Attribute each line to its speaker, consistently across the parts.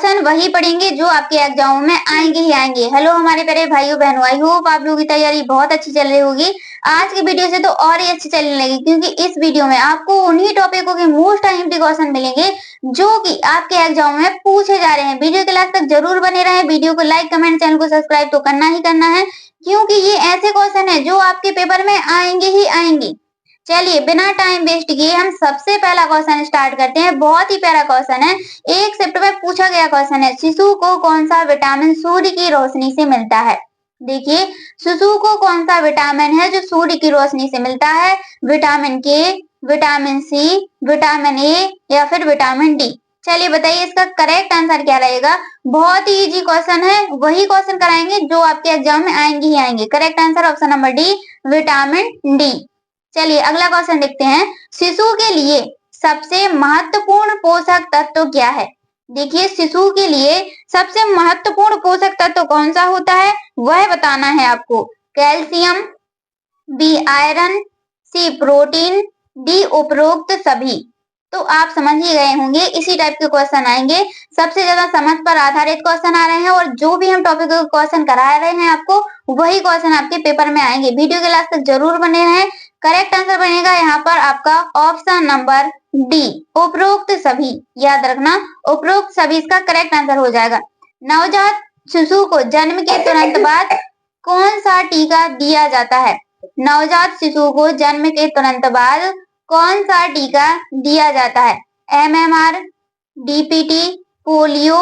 Speaker 1: Question वही पढ़ेंगे जो आपके एग्जाम में आएंगे ही आएंगे। हेलो हमारे प्यारे भाइयों बहनों, आई होप आप लोगों की तैयारी बहुत अच्छी चल रही होगी। आज की वीडियो से तो और ही अच्छी चलने लगी, क्योंकि इस वीडियो में आपको उन्हीं टॉपिकों के मोस्ट टाइमली क्वेश्चन मिलेंगे जो कि आपके एग्जाम में पूछे जा रहे हैं। वीडियो के लास्ट तक जरूर बने रहें। वीडियो को लाइक, कमेंट, चैनल को सब्सक्राइब तो करना ही करना है, क्योंकि ये ऐसे क्वेश्चन है जो आपके पेपर में आएंगे ही आएंगे। चलिए बिना टाइम वेस्ट किए हम सबसे पहला क्वेश्चन स्टार्ट करते हैं। बहुत ही प्यारा क्वेश्चन है, एक शिफ्ट में पूछा गया क्वेश्चन है। शिशु को कौन सा विटामिन सूर्य की रोशनी से मिलता है? देखिए, शिशु को कौन सा विटामिन है जो सूर्य की रोशनी से मिलता है? विटामिन के, विटामिन सी, विटामिन ए या फिर विटामिन डी। चलिए बताइए इसका करेक्ट आंसर क्या रहेगा। बहुत ही इजी क्वेश्चन है, वही क्वेश्चन कराएंगे जो आपके एग्जाम में आएंगे ही आएंगे। Correct answer option number D, vitamin D. चलिए अगला क्वेश्चन देखते हैं। शिशु के लिए सबसे महत्वपूर्ण पोषक तत्व क्या है? देखिए, शिशु के लिए सबसे महत्वपूर्ण पोषक तत्व कौन सा होता है वह बताना है आपको। कैल्शियम, बी आयरन, सी प्रोटीन, डी उपरोक्त सभी। तो आप समझ ही गए होंगे, इसी टाइप के क्वेश्चन आएंगे। सबसे ज्यादा समझ पर आधारित क्वेश्चन आ रहे हैं और जो भी हम टॉपिक क्वेश्चन करा रहे हैं आपको, वही क्वेश्चन आपके पेपर में आएंगे। वीडियो के लास्ट तक जरूर बने रहें। करेक्ट आंसर बनेगा यहाँ पर आपका ऑप्शन नंबर डी, उपरोक्त सभी। याद रखना, उपरोक्त सभी इसका करेक्ट आंसर हो जाएगा। नवजात शिशु को जन्म के तुरंत बाद कौन सा टीका दिया जाता है? नवजात शिशु को जन्म के तुरंत बाद कौन सा टीका दिया जाता है? MMR, DPT, polio,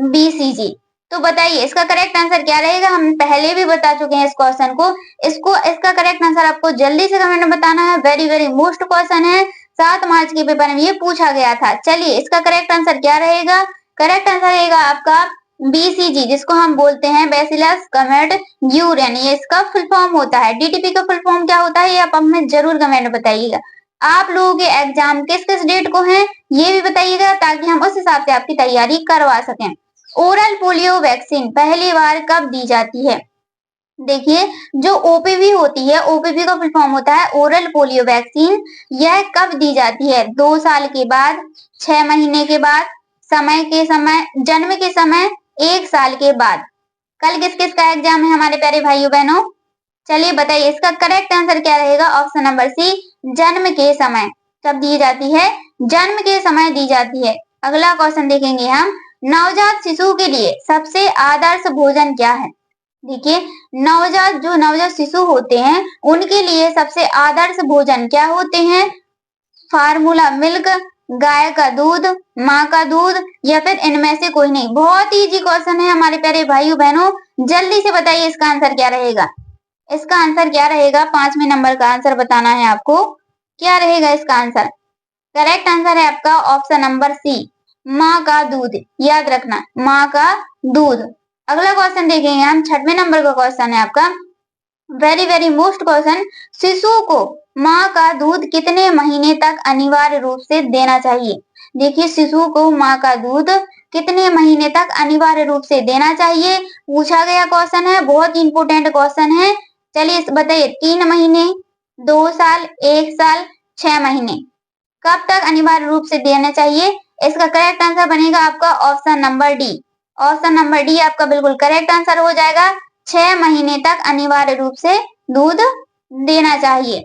Speaker 1: BCG। तो बताइए इसका करेक्ट आंसर क्या रहेगा। हम पहले भी बता चुके हैं इस क्वेश्चन को। इसका करेक्ट आंसर आपको जल्दी से कमेंट में बताना है। वेरी वेरी मोस्ट क्वेश्चन है, 7 मार्च के पेपर में ये पूछा गया था। चलिए इसका करेक्ट आंसर क्या रहेगा। करेक्ट आंसर रहेगा आपका BCG, जिसको हम बोलते हैं बैसिलस कमेट-ग्यूरेन। ये इसका फुल फॉर्म होता है। DTP का फुल फॉर्म क्या होता है ये आप हमें जरूर कमेंट में बताइएगा। आप लोगों के एग्जाम किस किस डेट को हैं ये भी बताइएगा, ताकि हम उस हिसाब से आपकी तैयारी करवा सकें। ओरल पोलियो वैक्सीन पहली बार कब दी जाती है? देखिए, जो OPV होती है, OPV का फुल फॉर्म होता है ओरल पोलियो वैक्सीन। यह कब दी जाती है? 2 साल के बाद, 6 महीने के बाद, जन्म के समय, 1 साल के बाद। कल किस किस का एग्जाम है हमारे प्यारे भाइयों बहनों? चलिए बताइए इसका करेक्ट आंसर क्या रहेगा। ऑप्शन नंबर सी, जन्म के समय। कब दी जाती है? जन्म के समय दी जाती है। अगला क्वेश्चन देखेंगे हम। नवजात शिशु के लिए सबसे आदर्श भोजन क्या है? देखिए, नवजात शिशु होते हैं उनके लिए सबसे आदर्श भोजन क्या होते हैं? फार्मूला मिल्क, गाय का दूध, माँ का दूध या फिर इनमें से कोई नहीं। बहुत इजी क्वेश्चन है हमारे प्यारे भाइयों बहनों, जल्दी से बताइए इसका आंसर क्या रहेगा। इसका आंसर क्या रहेगा? 5वें नंबर का आंसर बताना है आपको। क्या रहेगा इसका आंसर? करेक्ट आंसर है आपका ऑप्शन नंबर सी, माँ का दूध। याद रखना, माँ का दूध। अगला क्वेश्चन देखेंगे हम। 6वें नंबर का क्वेश्चन है आपका, वेरी वेरी मोस्ट क्वेश्चन। शिशु को माँ का दूध कितने महीने तक अनिवार्य रूप से देना चाहिए? देखिए, शिशु को माँ का दूध कितने महीने तक अनिवार्य रूप से देना चाहिए, पूछा गया क्वेश्चन है। बहुत इंपोर्टेंट क्वेश्चन है। चलिए बताइए, 3 महीने, 2 साल, 1 साल, 6 महीने। कब तक अनिवार्य रूप से देना चाहिए? इसका करेक्ट आंसर बनेगा आपका option number D. Option number D आपका बिल्कुल करेक्ट आंसर हो जाएगा। 6 महीने तक अनिवार्य रूप से दूध देना चाहिए।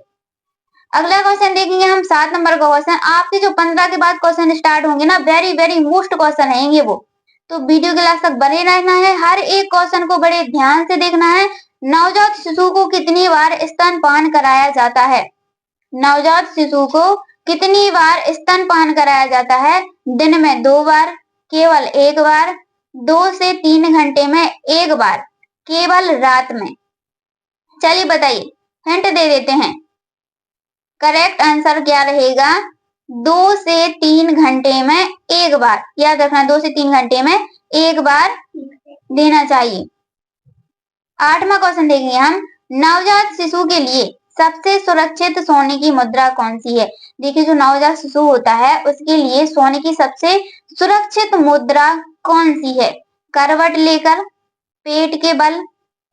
Speaker 1: अगला क्वेश्चन देखेंगे हम, 7 नंबर का क्वेश्चन। आपके जो 15 के बाद क्वेश्चन स्टार्ट होंगे ना, वेरी वेरी मोस्ट क्वेश्चन रहेंगे वो, तो वीडियो के लास्ट तक बने रहना है। हर एक क्वेश्चन को बड़े ध्यान से देखना है। नवजात शिशु को कितनी बार स्तनपान कराया जाता है? नवजात शिशु को कितनी बार स्तनपान कराया जाता है? दिन में 2 बार, केवल 1 बार, 2 से 3 घंटे में 1 बार, केवल रात में। चलिए बताइए, हिंट दे देते हैं। करेक्ट आंसर क्या रहेगा? 2 से 3 घंटे में 1 बार। याद रखना, 2 से 3 घंटे में 1 बार देना चाहिए। 8वां क्वेश्चन देखेंगे हम। नवजात शिशु के लिए सबसे सुरक्षित सोने की मुद्रा कौन सी है? देखिए, जो नवजात शिशु होता है उसके लिए सोने की सबसे सुरक्षित मुद्रा कौन सी है? करवट लेकर, पेट के बल,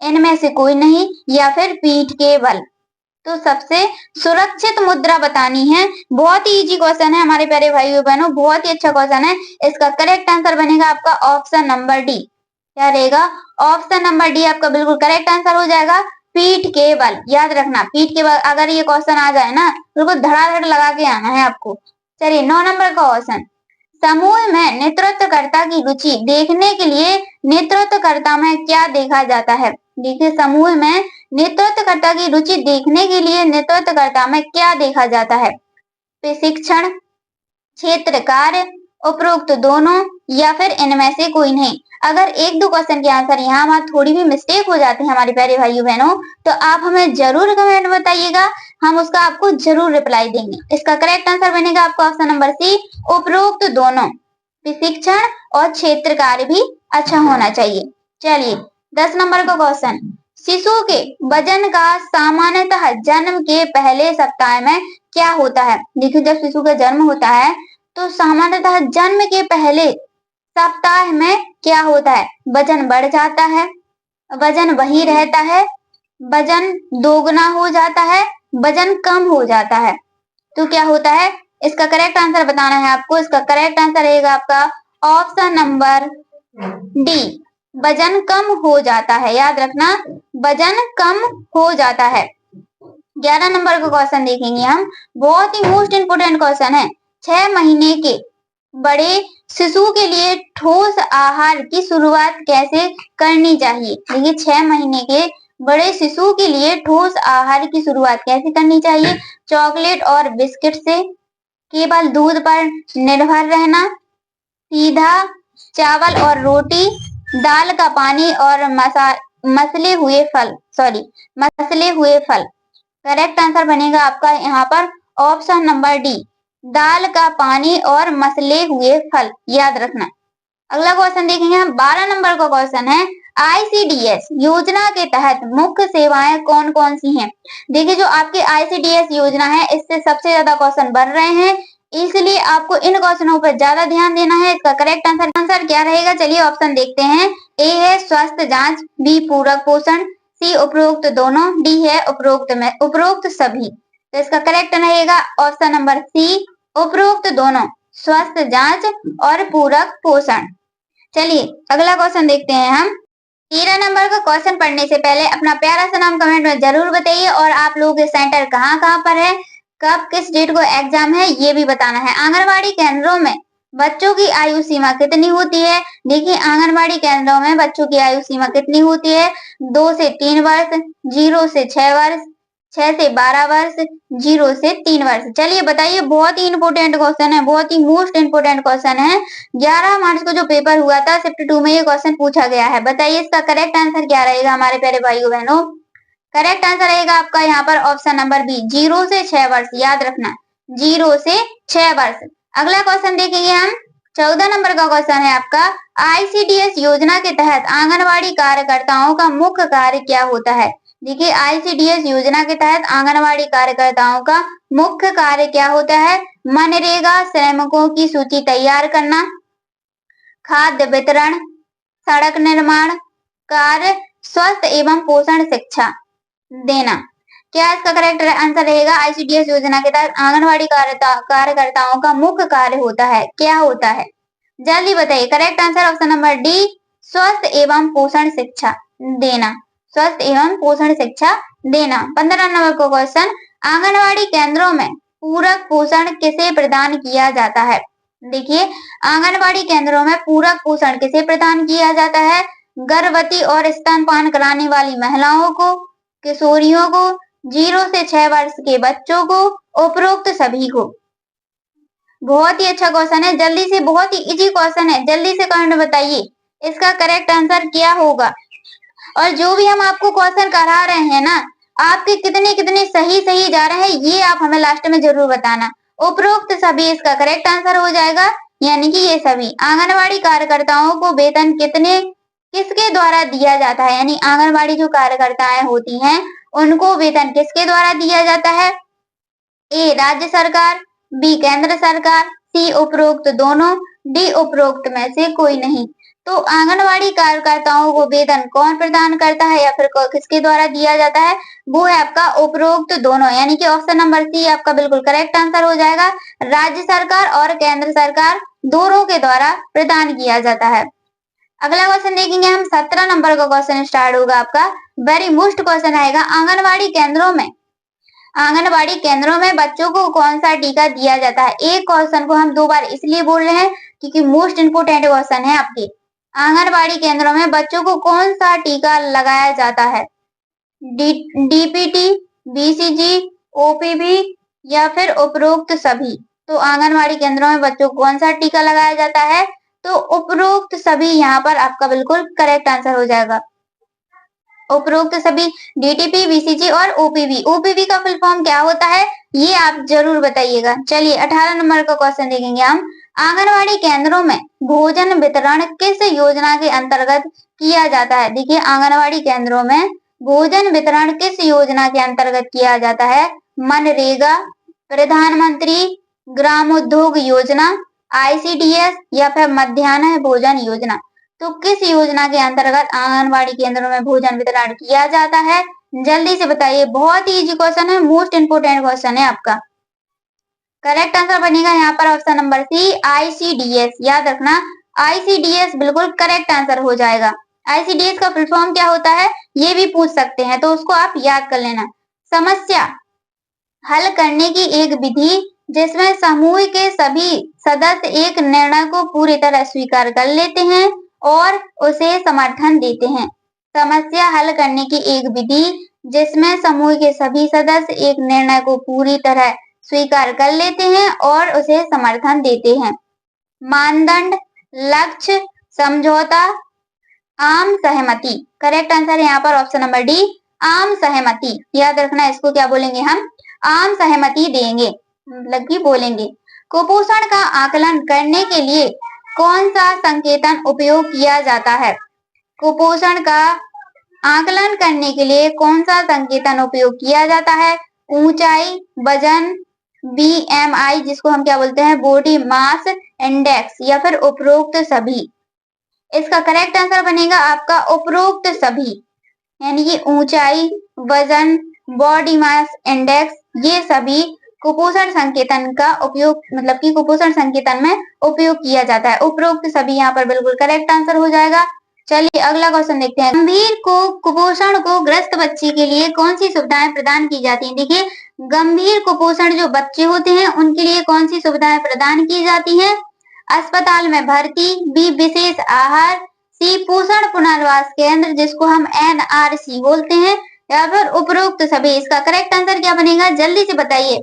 Speaker 1: इनमें से कोई नहीं, या फिर पीठ के बल। तो सबसे सुरक्षित मुद्रा बतानी है। बहुत ही इजी क्वेश्चन है हमारे प्यारे भाइयों बहनों, बहुत ही अच्छा क्वेश्चन है। इसका करेक्ट आंसर बनेगा आपका ऑप्शन नंबर डी। क्या रहेगा? ऑप्शन नंबर डी आपका बिल्कुल करेक्ट आंसर हो जाएगा। पीठ के बल, याद रखना, पीठ के बल अगर ये क्वेश्चन आ जाए ना, बिल्कुल धड़ाधड़ लगा के आना है आपको। चलिए 9 नंबर का क्वेश्चन, समूह में नेतृत्वकर्ता की रुचि देखने के लिए नेतृत्वकर्ता में क्या देखा जाता है? देखिए, समूह में नेतृत्वकर्ता की रुचि देखने के लिए नेतृत्वकर्ता में क्या देखा जाता है? प्रशिक्षण, क्षेत्र कार्य, उपरोक्त दोनों, या फिर इनमें से कोई नहीं। अगर एक दो क्वेश्चन के आंसर यहाँ वहां थोड़ी भी मिस्टेक हो जाती है हमारे प्यारे भाइयों बहनों, तो आप हमें जरूर कमेंट बताइएगा, हम उसका आपको जरूर रिप्लाई देंगे। इसका करेक्ट आंसर बनेगा आपका ऑप्शन नंबर सी, उपरोक्त दोनों। प्रशिक्षण और क्षेत्र कार्य भी अच्छा होना चाहिए। चलिए 10 नंबर का क्वेश्चन, शिशु के वजन का सामान्यतः जन्म के पहले सप्ताह में क्या होता है? देखिए, जब शिशु का जन्म होता है तो सामान्यतः जन्म के पहले सप्ताह में क्या होता है? वजन बढ़ जाता है, वजन वही रहता है, वजन दोगुना हो जाता है, वजन कम हो जाता है। तो क्या होता है? इसका करेक्ट आंसर बताना है आपको। इसका करेक्ट आंसर रहेगा आपका ऑप्शन नंबर डी, वजन कम हो जाता है। याद रखना, वजन कम हो जाता है। 11 नंबर का क्वेश्चन देखेंगे हम, बहुत ही मोस्ट इंपोर्टेंट क्वेश्चन है। 6 महीने के बड़े शिशु के लिए ठोस आहार की शुरुआत कैसे करनी चाहिए? देखिए, 6 महीने के बड़े शिशु के लिए ठोस आहार की शुरुआत कैसे करनी चाहिए? चॉकलेट और बिस्किट से, केवल दूध पर निर्भर रहना, सीधा चावल और रोटी, दाल का पानी और मसले हुए फल। करेक्ट आंसर बनेगा आपका यहाँ पर ऑप्शन नंबर डी, दाल का पानी और मसले हुए फल। याद रखना। अगला क्वेश्चन देखेंगे हम, 12 नंबर का क्वेश्चन है, ICDS योजना के तहत मुख्य सेवाएं कौन कौन सी हैं? देखिए, जो आपकी ICDS योजना है, इससे सबसे ज्यादा क्वेश्चन बढ़ रहे हैं, इसलिए आपको इन क्वेश्चनों पर ज्यादा ध्यान देना है। इसका करेक्ट आंसर क्या रहेगा? चलिए ऑप्शन देखते हैं। ए है स्वास्थ्य जांच, बी पूरक पोषण, सी उपरोक्त दोनों, डी है उपरोक्त सभी। तो इसका करेक्ट रहेगा ऑप्शन नंबर सी, उपरोक्त दोनों, स्वास्थ्य जांच और पूरक पोषण। चलिए अगला क्वेश्चन देखते हैं हम। 13 नंबर का क्वेश्चन पढ़ने से पहले अपना प्यारा सा नाम कमेंट में जरूर बताइए, और आप लोगों के सेंटर कहाँ कहाँ पर है, कब किस डेट को एग्जाम है, ये भी बताना है। आंगनबाड़ी केंद्रों में बच्चों की आयु सीमा कितनी होती है? देखिए, आंगनबाड़ी केंद्रों में बच्चों की आयु सीमा कितनी होती है? 2 से 3 वर्ष, 0 से 6 वर्ष, 6 से 12 वर्ष, 0 से 3 वर्ष। चलिए बताइए, बहुत ही इंपोर्टेंट क्वेश्चन है, बहुत ही मोस्ट इंपोर्टेंट क्वेश्चन है। 11 मार्च को जो पेपर हुआ था शिफ्ट 2 में ये क्वेश्चन पूछा गया है। बताइए इसका करेक्ट आंसर क्या रहेगा हमारे प्यारे भाइयों बहनों? करेक्ट आंसर रहेगा आपका यहाँ पर ऑप्शन नंबर बी, 0 से 6 वर्ष। याद रखना, 0 से 6 वर्ष। अगला क्वेश्चन देखेंगे हम। 14 नंबर का क्वेश्चन है आपका, ICDS योजना के तहत आंगनबाड़ी कार्यकर्ताओं का मुख्य कार्य क्या होता है? देखिए, ICDS योजना के तहत आंगनबाड़ी कार्यकर्ताओं का मुख्य कार्य क्या होता है? मनरेगा श्रमिकों की सूची तैयार करना, खाद्य वितरण, सड़क निर्माण कार्य, स्वस्थ एवं पोषण शिक्षा देना। क्या इसका करेक्ट आंसर रहेगा? ICDS योजना के तहत आंगनबाड़ी कार्यकर्ताओं का मुख्य कार्य होता है, क्या होता है? जल्दी बताइए। Correct answer option number D, स्वस्थ एवं पोषण शिक्षा देना, स्वस्थ एवं पोषण शिक्षा देना। 15 नंबर का क्वेश्चन, आंगनबाड़ी केंद्रों में पूरक पोषण किसे प्रदान किया जाता है? देखिए, आंगनबाड़ी केंद्रों में पूरक पोषण किसे प्रदान किया जाता है? गर्भवती और स्तनपान कराने वाली महिलाओं को, किशोरियों को, 0 से 6 वर्ष के बच्चों को, उपरोक्त सभी को। बहुत ही अच्छा क्वेश्चन है, जल्दी से, बहुत ही इजी क्वेश्चन है, जल्दी से कमेंट बताइए इसका करेक्ट आंसर क्या होगा। और जो भी हम आपको क्वेश्चन करा रहे हैं ना, आपके कितने कितने सही जा रहे हैं, ये आप हमें लास्ट में जरूर बताना। उपरोक्त सभी इसका करेक्ट आंसर हो जाएगा, यानी कि ये सभी। आंगनबाड़ी कार्यकर्ताओं को वेतन किसके द्वारा दिया जाता है? यानी आंगनबाड़ी जो कार्यकर्ताएं होती हैं, उनको वेतन किसके द्वारा दिया जाता है? ए राज्य सरकार, बी केंद्र सरकार, सी उपरोक्त दोनों, डी उपरोक्त में से कोई नहीं। तो आंगनवाड़ी कार्यकर्ताओं को वेतन कौन प्रदान करता है या फिर किसके द्वारा दिया जाता है, वो है आपका उपरोक्त दोनों, यानी कि ऑप्शन नंबर सी आपका बिल्कुल करेक्ट आंसर हो जाएगा। राज्य सरकार और केंद्र सरकार दोनों के द्वारा प्रदान किया जाता है। अगला क्वेश्चन देखेंगे हम, 17 नंबर का क्वेश्चन स्टार्ट होगा आपका। वेरी मोस्ट क्वेश्चन आएगा, आंगनवाड़ी केंद्रों में बच्चों को कौन सा टीका दिया जाता है। एक क्वेश्चन को हम 2 बार इसलिए बोल रहे हैं क्योंकि मोस्ट इंपोर्टेंट क्वेश्चन है आपके। आंगनवाड़ी केंद्रों में बच्चों को कौन सा टीका लगाया जाता है, डीपीटी, बीसीजी, ओपीवी या फिर उपरोक्त सभी। तो आंगनवाड़ी केंद्रों में बच्चों को कौन सा टीका लगाया जाता है, तो उपरोक्त सभी यहाँ पर आपका बिल्कुल करेक्ट आंसर हो जाएगा। उपरोक्त सभी डीटीपी, बीसीजी और ओपीवी। ओपीवी का फुल फॉर्म क्या होता है, ये आप जरूर बताइएगा। चलिए 18 नंबर का क्वेश्चन देखेंगे हम। आंगनवाड़ी केंद्रों में भोजन वितरण किस योजना के अंतर्गत किया जाता है। देखिए आंगनवाड़ी केंद्रों में भोजन वितरण किस योजना के अंतर्गत किया जाता है, मनरेगा, प्रधानमंत्री ग्रामोद्योग योजना, आईसीडीएस या फिर मध्याह्न भोजन योजना। तो किस योजना के अंतर्गत आंगनवाड़ी केंद्रों में भोजन वितरण किया जाता है, जल्दी से बताइए। बहुत ही इजी क्वेश्चन है, मोस्ट इंपोर्टेंट क्वेश्चन है आपका। करेक्ट आंसर बनेगा यहाँ पर ऑप्शन नंबर सी, आईसीडीएस। याद रखना आईसीडीएस बिल्कुल करेक्ट आंसर हो जाएगा। आईसीडीएस का फुल फॉर्म क्या होता है, ये भी पूछ सकते हैं, तो उसको आप याद कर लेना। समस्या हल करने की एक विधि जिसमें समूह के सभी सदस्य एक निर्णय को पूरी तरह स्वीकार कर लेते हैं और उसे समर्थन देते हैं। समस्या हल करने की एक विधि जिसमें समूह के सभी सदस्य एक निर्णय को पूरी तरह स्वीकार कर लेते हैं और उसे समर्थन देते हैं। मानदंड, लक्ष्य, समझौता, आम सहमति। करेक्ट आंसर है यहाँ पर ऑप्शन नंबर डी, आम सहमति। याद रखना इसको क्या बोलेंगे हम, आम सहमति देंगे, मतलब कि बोलेंगे। कुपोषण का आकलन करने के लिए कौन सा संकेतन उपयोग किया जाता है। कुपोषण का आकलन करने के लिए कौन सा संकेतन उपयोग किया जाता है, ऊंचाई, वजन, बीएमआई जिसको हम क्या बोलते हैं, बॉडी मास इंडेक्स या फिर उपरोक्त सभी। इसका करेक्ट आंसर बनेगा आपका उपरोक्त सभी, यानी कि ऊंचाई, वजन, बॉडी मास इंडेक्स, ये सभी कुपोषण संकेतन का उपयोग, मतलब कि कुपोषण संकेतन में उपयोग किया जाता है। उपरोक्त सभी यहाँ पर बिल्कुल करेक्ट आंसर हो जाएगा। चलिए अगला क्वेश्चन देखते हैं। गंभीर कुपोषण को ग्रस्त बच्चे के लिए कौन सी सुविधाएं प्रदान की जाती हैं। देखिए गंभीर कुपोषण जो बच्चे होते हैं उनके लिए कौन सी सुविधाएं प्रदान की जाती हैं, अस्पताल में भर्ती, बी विशेष आहार, सी पोषण पुनर्वास केंद्र जिसको हम एनआरसी बोलते हैं, या फिर उपरोक्त सभी। इसका करेक्ट आंसर क्या बनेगा, जल्दी से बताइए।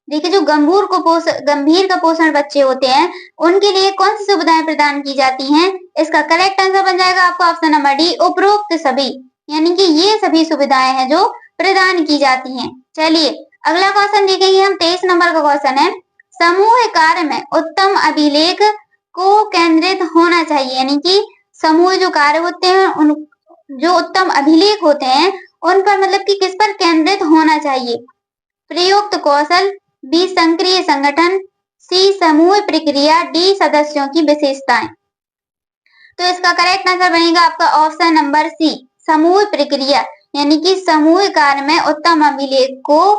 Speaker 1: देखिए जो गंभीर कुपोषण बच्चे होते हैं उनके लिए कौन सी सुविधाएं प्रदान की जाती हैं, इसका करेक्ट आंसर बन जाएगा आपका ऑप्शन नंबर डी, उपरोक्त सभी, यानी कि ये सभी सुविधाएं हैं जो प्रदान की जाती हैं। चलिए अगला क्वेश्चन देखेंगे हम, 23 नंबर का क्वेश्चन है। समूह कार्य में उत्तम अभिलेख को केंद्रित होना चाहिए, यानी कि समूह जो कार्य होते हैं उन जो उत्तम अभिलेख होते हैं उन पर मतलब कि किस पर केंद्रित होना चाहिए, प्रयुक्त कौशल, बी सक्रिय संगठन, सी समूह प्रक्रिया, डी सदस्यों की विशेषताएं। तो इसका करेक्ट आंसर बनेगा आपका ऑप्शन नंबर सी, समूह प्रक्रिया, यानी कि समूह कार्य में उत्तम अभिलेख को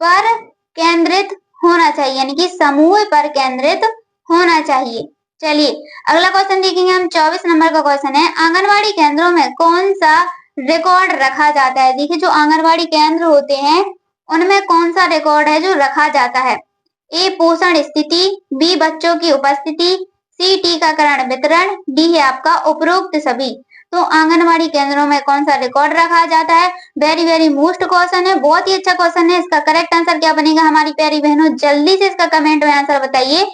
Speaker 1: पर केंद्रित होना चाहिए, यानी कि समूह पर केंद्रित होना चाहिए। चलिए अगला क्वेश्चन देखेंगे हम, 24 नंबर का क्वेश्चन है। आंगनवाड़ी केंद्रों में कौन सा रिकॉर्ड रखा जाता है। देखिए जो आंगनवाड़ी केंद्र होते हैं उनमें कौन सा रिकॉर्ड है जो रखा जाता है, ए पोषण स्थिति, बी बच्चों की उपस्थिति, सी टीकाकरण वितरण, डी है आपका उपरोक्त सभी। तो आंगनवाड़ी केंद्रों में कौन सा रिकॉर्ड रखा जाता है, वेरी मोस्ट क्वेश्चन है, बहुत ही अच्छा क्वेश्चन है। इसका करेक्ट आंसर क्या बनेगा हमारी प्यारी बहनों, जल्दी से इसका कमेंट में आंसर बताइए।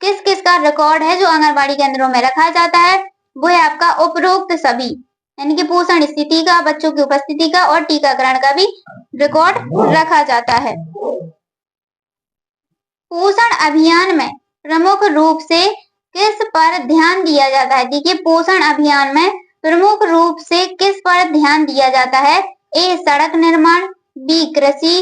Speaker 1: किस किस का रिकॉर्ड है जो आंगनवाड़ी केंद्रों में रखा जाता है, वो है आपका उपरोक्त सभी, यानी कि पोषण स्थिति का, बच्चों की उपस्थिति का और टीकाकरण का भी रिकॉर्ड रखा जाता है। पोषण अभियान में प्रमुख रूप से किस पर ध्यान दिया जाता है। देखिए पोषण अभियान में प्रमुख रूप से किस पर ध्यान दिया जाता है, ए सड़क निर्माण, बी कृषि,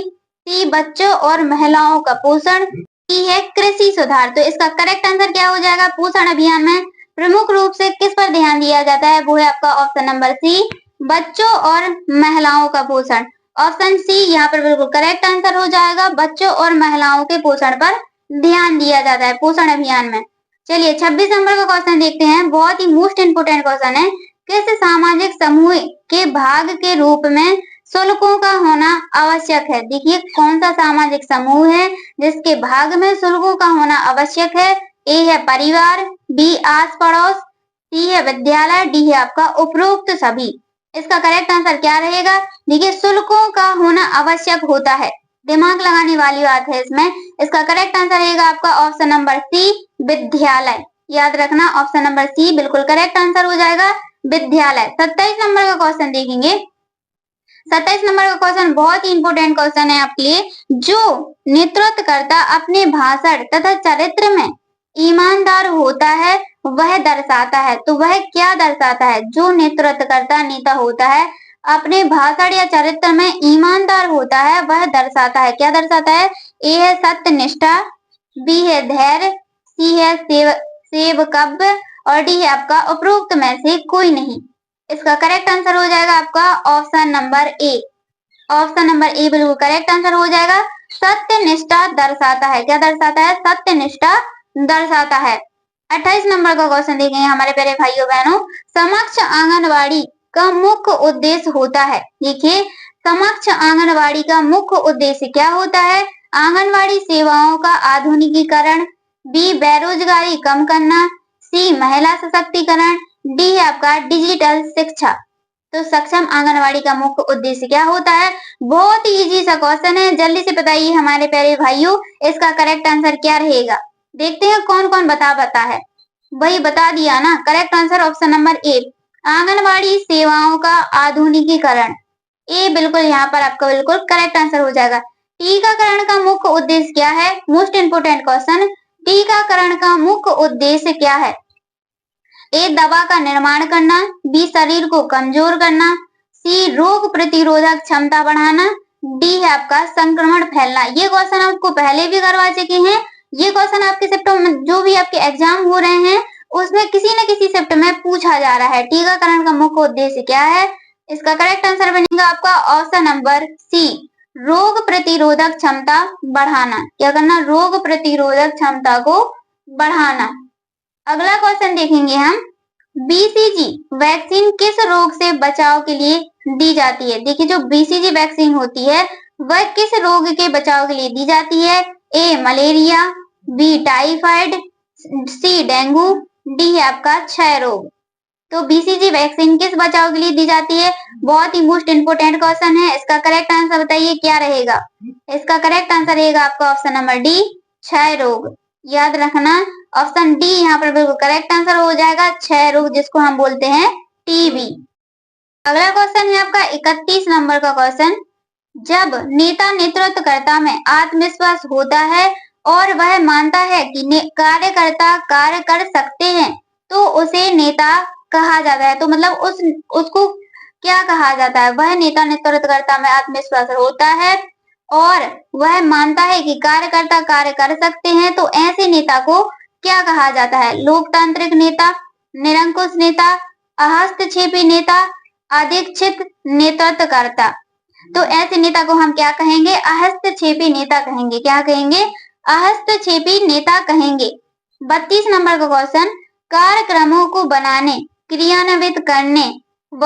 Speaker 1: सी बच्चों और महिलाओं का पोषण, डी है कृषि सुधार। तो इसका करेक्ट आंसर क्या हो जाएगा, पोषण अभियान में प्रमुख रूप से किस पर ध्यान दिया जाता है, वो है आपका ऑप्शन नंबर सी, बच्चों और महिलाओं का पोषण। ऑप्शन सी यहाँ पर बिल्कुल करेक्ट आंसर हो जाएगा, बच्चों और महिलाओं के पोषण पर ध्यान दिया जाता है पोषण अभियान में। चलिए 26 नंबर का क्वेश्चन देखते हैं, बहुत ही मोस्ट इंपोर्टेंट क्वेश्चन है। किस सामाजिक समूह के भाग के रूप में शुल्कों का होना आवश्यक है? देखिए कौन सा सामाजिक समूह है जिसके भाग में शुल्कों का होना आवश्यक है? ए है परिवार, बी आस पड़ोस, सी है विद्यालय, डी है आपका उपरोक्त सभी। इसका करेक्ट आंसर क्या रहेगा? देखिए शुल्कों का होना आवश्यक होता है, दिमाग लगाने वाली बात है इसमें। इसका करेक्ट आंसर रहेगा आपका ऑप्शन नंबर सी, विद्यालय। याद रखना ऑप्शन नंबर सी बिल्कुल करेक्ट आंसर हो जाएगा, विद्यालय। 27 नंबर का क्वेश्चन देखेंगे। 27 नंबर का क्वेश्चन बहुत ही इंपोर्टेंट क्वेश्चन है आपके लिए। जो नेतृत्वकर्ता अपने भाषण तथा चरित्र में ईमानदार होता है वह दर्शाता है, तो वह क्या दर्शाता है? जो नेतृत्वकर्ता नेता होता है अपने भाषण या चरित्र में ईमानदार होता है वह दर्शाता है, क्या दर्शाता है? ए है सत्यनिष्ठा, बी है धैर्य, सी है सेवकत्व और डी है आपका उपरोक्त में से कोई नहीं। इसका करेक्ट आंसर हो जाएगा आपका ऑप्शन नंबर ए। ऑप्शन नंबर ए बिल्कुल करेक्ट आंसर हो जाएगा, सत्यनिष्ठा दर्शाता है। क्या दर्शाता है? सत्यनिष्ठा दर्शाता है। 28 नंबर का क्वेश्चन देखेंगे हमारे प्यारे भाइयों बहनों। समक्ष आंगनवाड़ी का मुख्य उद्देश्य होता है। देखिए समक्ष आंगनवाड़ी का मुख्य उद्देश्य क्या होता है? आंगनवाड़ी सेवाओं का आधुनिकीकरण, बी बेरोजगारी कम करना, सी महिला सशक्तिकरण, डी है आपका डिजिटल शिक्षा। तो सक्षम आंगनवाड़ी का मुख्य उद्देश्य क्या होता है? बहुत ही इजी सा क्वेश्चन है, जल्दी से बताइए हमारे प्यारे भाइयों इसका करेक्ट आंसर क्या रहेगा। देखते हैं कौन कौन बता है। वही बता दिया ना, करेक्ट आंसर ऑप्शन नंबर ए, आंगनवाड़ी सेवाओं का आधुनिकीकरण। ए बिल्कुल यहाँ पर आपका बिल्कुल करेक्ट आंसर हो जाएगा। टीकाकरण का मुख्य उद्देश्य क्या है? मोस्ट इंपोर्टेंट क्वेश्चन, टीकाकरण का मुख्य उद्देश्य क्या है? ए दवा का निर्माण करना, बी शरीर को कमजोर करना, सी रोग प्रतिरोधक क्षमता बढ़ाना, डी है आपका संक्रमण फैलना। ये क्वेश्चन आपको पहले भी करवा चुके हैं। ये क्वेश्चन आपके शिफ्ट में जो भी आपके एग्जाम हो रहे हैं उसमें किसी न किसी शिफ्ट में पूछा जा रहा है। टीकाकरण का मुख्य उद्देश्य क्या है? इसका करेक्ट आंसर बनेगा आपका ऑप्शन नंबर सी, रोग प्रतिरोधक क्षमता बढ़ाना। क्या करना? रोग प्रतिरोधक क्षमता को बढ़ाना। अगला क्वेश्चन देखेंगे हम, बीसीजी वैक्सीन किस रोग से बचाव के लिए दी जाती है? देखिए जो बीसीजी वैक्सीन होती है वह किस रोग के बचाव के लिए दी जाती है? ए मलेरिया, बी टाइफाइड, सी डेंगू, डी है आपका क्षय रोग। तो बीसीजी वैक्सीन किस बचाव के लिए दी जाती है? बहुत ही मोस्ट इंपोर्टेंट क्वेश्चन है। इसका करेक्ट आंसर बताइए क्या रहेगा? इसका करेक्ट आंसर रहेगा आपका ऑप्शन नंबर डी, क्षय रोग। याद रखना ऑप्शन डी यहाँ पर बिल्कुल करेक्ट आंसर हो जाएगा, क्षय रोग जिसको हम बोलते हैं टीबी। अगला क्वेश्चन है आपका 31 नंबर का क्वेश्चन, जब नेता नेतृत्वकर्ता में आत्मविश्वास होता है और वह मानता है कि कार्यकर्ता कार्य कर सकते हैं तो उसे नेता कहा जाता है। तो मतलब उसको क्या कहा जाता है? वह नेता नेतृत्वकर्ता में आत्मविश्वास होता है और वह मानता है कि कार्यकर्ता कार्य कर सकते हैं तो ऐसे नेता को क्या कहा जाता है? लोकतांत्रिक नेता, निरंकुश नेता, अहस्तक्षेपी नेता, अधीक्षित नेतृत्वकर्ता। तो ऐसे नेता को हम क्या कहेंगे? अहस्तक्षेपी नेता कहेंगे। क्या कहेंगे? अहस्तक्षेपी नेता कहेंगे। 32 नंबर का क्वेश्चन, कार्यक्रमों को बनाने, क्रियान्वित करने व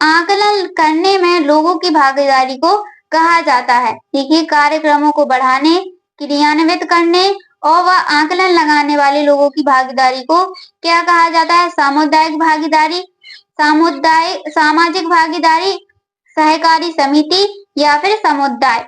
Speaker 1: आकलन करने में लोगों की भागीदारी को कहा जाता है। देखिए कार्यक्रमों को बढ़ाने, क्रियान्वित करने और वह आकलन लगाने वाले लोगों की भागीदारी को क्या कहा जाता है? सामुदायिक भागीदारी, सामाजिक भागीदारी, सहकारी समिति या फिर समुदाय।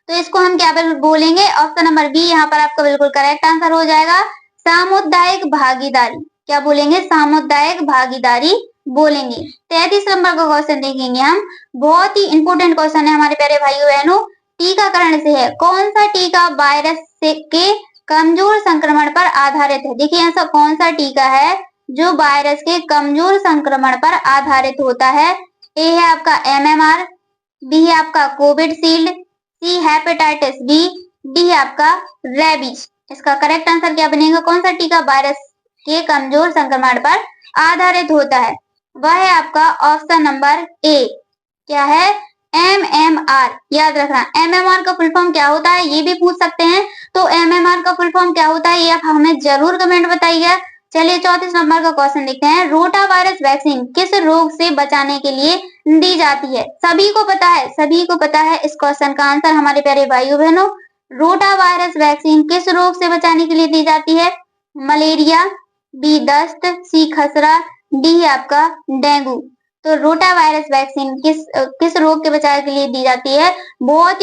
Speaker 1: तो इसको हम क्या बोलेंगे? ऑप्शन नंबर बी यहाँ पर आपका बिल्कुल करेक्ट आंसर हो जाएगा, सामुदायिक भागीदारी। क्या बोलेंगे? सामुदायिक भागीदारी बोलेंगे। 33 नंबर का क्वेश्चन देखेंगे हम, बहुत ही इंपोर्टेंट क्वेश्चन है हमारे प्यारे भाइयों बहनों, टीकाकरण से है। कौन सा टीका वायरस के कमजोर संक्रमण पर आधारित है? देखिए ऐसा कौन सा टीका है जो वायरस के कमजोर संक्रमण पर आधारित होता है? ए है आपका MMR, बी है आपका Covishield, C hepatitis B, D है आपका रेबीज। इसका करेक्ट आंसर क्या बनेगा? कौन सा टीका वायरस के कमजोर संक्रमण पर आधारित होता है। वह है आपका ऑप्शन नंबर ए। क्या है? MMR। याद रखना, MMR का फुल फॉर्म क्या होता है ये भी पूछ सकते हैं, तो MMR का फुल फॉर्म क्या होता है ये आप हमें जरूर कमेंट बताइएगा। चलिए 34 नंबर का क्वेश्चन देखते हैं। रोटा वायरस वैक्सीन किस रोग से बचाने के लिए दी जाती है? सभी को पता है, सभी को पता है इस क्वेश्चन का आंसर हमारे प्यारे भाइयों बहनों। रोटा वायरस वैक्सीन किस रोग से बचाने के लिए दी जाती है? मलेरिया, बी दस्त, सी खसरा, डी है आपका डेंगू। तो रोटा वायरस वैक्सीन किस रोग के बचाव के लिए दी जाती है? बहुत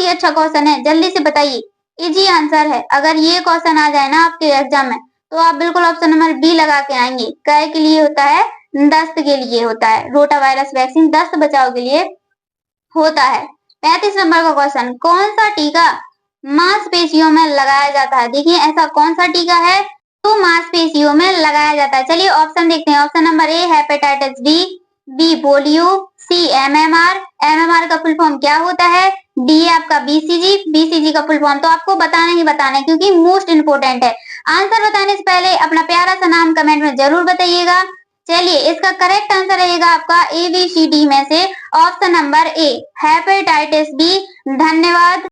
Speaker 1: ही अच्छा क्वेश्चन है, जल्दी से बताइए। इजी आंसर है। अगर ये क्वेश्चन आ जाए ना आपके एग्जाम में तो आप बिल्कुल ऑप्शन नंबर बी लगा के आएंगे। काय के लिए होता है? दस्त के लिए होता है। रोटा वायरस वैक्सीन दस्त बचाव के लिए होता है। 35 नंबर का क्वेश्चन, कौन सा टीका मांसपेशियों में लगाया जाता है? देखिए ऐसा कौन सा टीका है तो मांसपेशियों में लगाया जाता है? चलिए ऑप्शन देखते हैं। Option number A hepatitis B polio, C MMR, MMR का फुल फॉर्म क्या होता है? डी आपका बीसीजी का फुल फॉर्म तो आपको बताना ही बताना है क्योंकि मोस्ट इंपोर्टेंट है। आंसर बताने से पहले अपना प्यारा सा नाम कमेंट में जरूर बताइएगा। चलिए इसका करेक्ट आंसर रहेगा आपका ABCD में से option number A hepatitis B. धन्यवाद।